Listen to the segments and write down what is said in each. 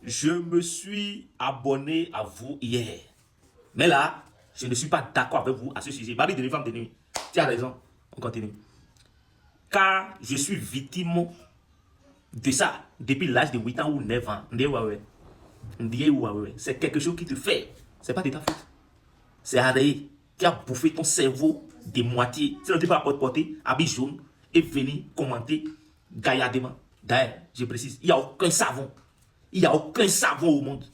Je me suis abonné à vous hier. Mais là, je ne suis pas d'accord avec vous à ce sujet. Mari de nuit, femme de nuit. Tu as raison. On continue. Car je suis victime de ça depuis l'âge de 8 ans ou 9 ans. C'est quelque chose qui te fait. C'est pas de ta faute. C'est Arrêt qui a bouffé ton cerveau de moitié. C'est le pas porter habit jaune et venir commenter gaillardement. D'ailleurs, je précise, il n'y a aucun savon. Il n'y a aucun savon au monde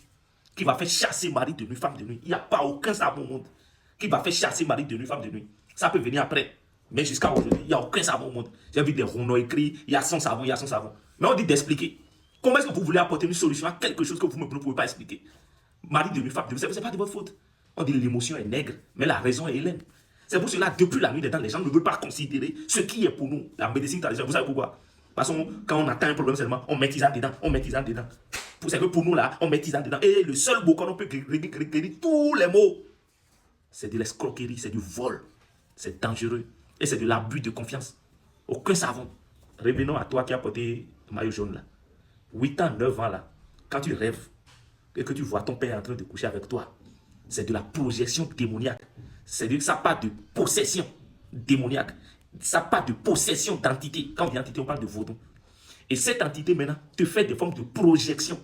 qui va faire chasser mari de nuit, femme de nuit. Il n'y a pas aucun savon au monde qui va faire chasser mari de nuit, femme de nuit. Ça peut venir après. Mais jusqu'à aujourd'hui, il n'y a aucun savon au monde. J'ai vu des rouleaux écrits, il y a son savon, il y a son savon. Mais on dit d'expliquer. Comment est-ce que vous voulez apporter une solution à quelque chose que vous ne pouvez pas expliquer? Mari de nuit, femme de nuit, ce n'est pas de votre faute. On dit l'émotion est nègre, mais la raison est hélène. C'est pour cela, depuis la nuit des temps, les gens ne veulent pas considérer ce qui est pour nous, la médecine traditionnelle. Vous savez pourquoi? Parce que quand on atteint un problème seulement, on met tisane dedans, on met tisane dedans. C'est que pour nous là, on met tisane dedans. Et le seul mot qu'on peut guérir tous les mots, c'est de l'escroquerie, c'est du vol. C'est dangereux. Et c'est de l'abus de confiance. Aucun savon. Revenons à toi qui as porté le maillot jaune là. 8 ans, 9 ans là, quand tu rêves et que tu vois ton père en train de coucher avec toi, c'est de la projection démoniaque. C'est-à-dire que ça part de possession démoniaque. Ça part de possession d'entité. Quand on dit entité, on parle de vaudou. Et cette entité maintenant te fait des formes de projection.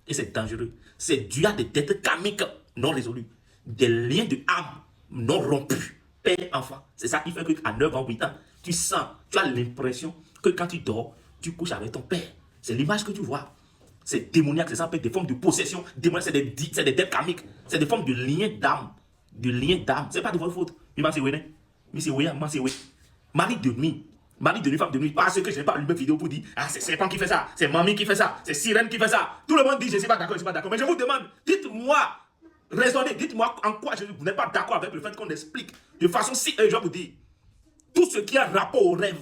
Et c'est dangereux. C'est dû à des dettes karmiques non résolues. Des liens de âme non rompus. Père-enfant. C'est ça qui fait qu'à 9 ans, 8 ans, tu sens, tu as l'impression que quand tu dors, tu couches avec ton père. C'est l'image que tu vois. C'est démoniaque, ça s'appelle des formes de possession. C'est des dettes karmiques. C'est des formes de liens d'âme. De liens d'âme. C'est pas de votre faute. Mari de nuit. Mari de nuit, femme de nuit. Parce que je n'ai pas lu mes vidéos pour dire ah, c'est serpent qui fait ça, c'est mamie qui fait ça, c'est sirène qui fait ça. Tout le monde dit je ne suis pas d'accord, je ne suis pas d'accord. Mais je vous demande, dites-moi, raisonnez, dites-moi en quoi vous n'êtes pas d'accord avec le fait qu'on explique de façon si. Je vais vous dire, tout ce qui a rapport au rêve,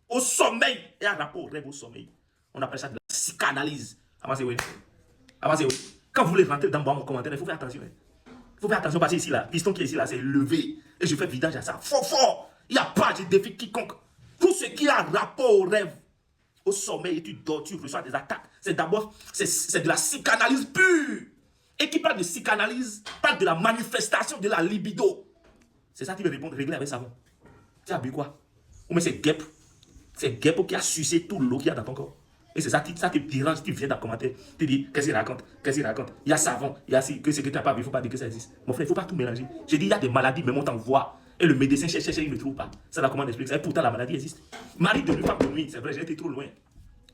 au sommeil, et un rapport au rêve, au sommeil. On appelle ça de la psychanalyse. Avancez, oui. Avancez, oui. Quand vous voulez rentrer dans mon commentaire, il faut faire attention. Il faut faire attention parce que ici, là, piston qui est ici, là, c'est levé. Et je fais vidange à ça. Fort. Il n'y a pas de défi quiconque. Tout ce qui a rapport au rêve, au sommeil, et tu dors, tu reçois des attaques. C'est d'abord, c'est de la psychanalyse pure. Et qui parle de psychanalyse, parle de la manifestation de la libido. C'est ça qui veut répondre, régler avec savon. Tu as bu quoi? Ou mais c'est guêpe. C'est guêpe qui a sucé tout l'eau qu'il y a dans ton corps. Et c'est ça qui te dérange, tu viens dans le commentaire, tu dis, qu'est-ce qu'il raconte? Il y a savon, il y a que ce que tu n'as pas vu, il ne faut pas dire que ça existe. Mon frère, il ne faut pas tout mélanger. Je dis, il y a des maladies, même on t'envoie. Et le médecin cherche, il ne trouve pas. Ça là, comment on explique ça? Et pourtant, la maladie existe. Mari de nuit, femme de nuit, c'est vrai, j'ai été trop loin.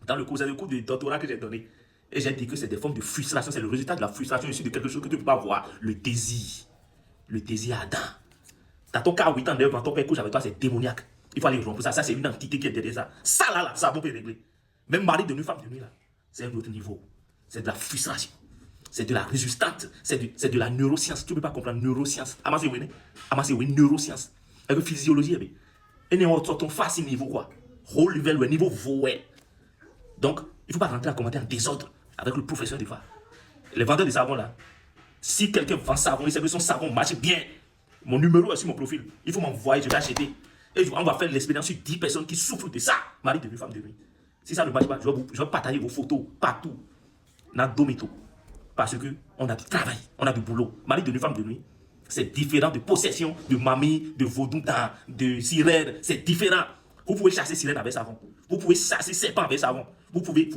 Dans le cours de doctorat que j'ai donné. Et j'ai dit que c'est des formes de frustration, c'est le résultat de la frustration issue de quelque chose que tu ne peux pas voir. Le désir. Le désir ardent. Dans ton cas, 8 ans, 9 ans, ton père couche avec toi, c'est démoniaque. Il faut aller rompre ça. Ça, c'est une entité qui est derrière ça. Ça là, ça va peut régler. Même mari de nuit, femme de nuit, là, c'est un autre niveau. C'est de la frustration. C'est de la résistance. C'est de la neuroscience. Tu ne peux pas comprendre neuroscience. Amassez, oui, neuroscience. Avec physiologie, et on ton face niveau quoi. Haut level, le niveau voué. Donc, il ne faut pas rentrer en commentaire en désordre avec le professeur des fois. Les vendeurs de savon là, si quelqu'un vend savon, il sait que son savon marche bien. Mon numéro est sur mon profil. Il faut m'envoyer, je vais acheter. Et on va faire l'expérience sur 10 personnes qui souffrent de ça. Mari de nuit, femme de nuit. Si ça ne marche pas, je vais partager vos photos partout. Dans Domito. Parce qu'on a du travail, on a du boulot. Mari de nuit, femme de nuit. C'est différent de possession, de mamie, de vaudou, de sirène. C'est différent. Vous pouvez chasser sirène avec savon. Vous pouvez chasser serpent avec savon. Vous pouvez.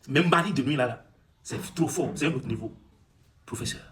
Même mari de nuit là, c'est trop fort. C'est un autre niveau. Professeur.